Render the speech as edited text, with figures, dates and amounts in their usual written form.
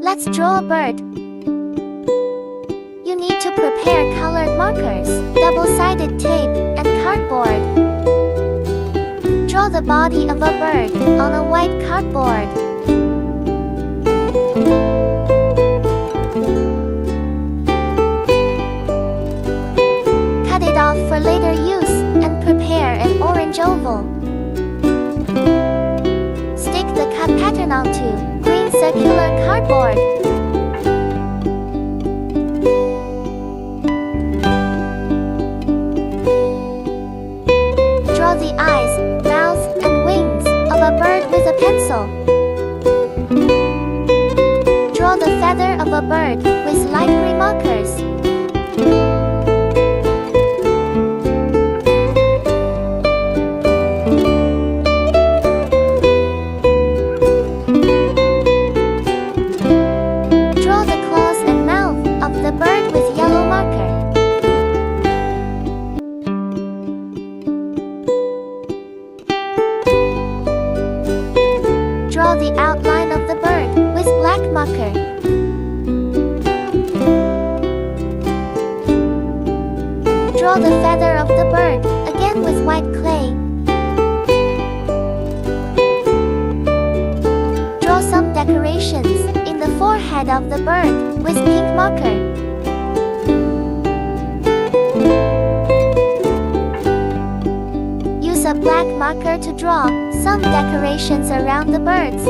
Let's draw a bird. You need to prepare colored markers, double-sided tape, and cardboard. Draw the body of a bird on a white cardboard. Cut it off for later use and prepare an orange oval. Stick the cut pattern onto green circular cardboard. Draw the eyes, mouth, and wings of a bird with a pencil. Draw the feather of a bird with light green markers. Draw the claws and mouth of the bird with yellow marker. Draw the outline of the bird with black marker. Draw the feather of the bird, again with white clay. Draw some decorations in the forehead of the bird with pink marker. Use a black marker to draw some decorations around the birds.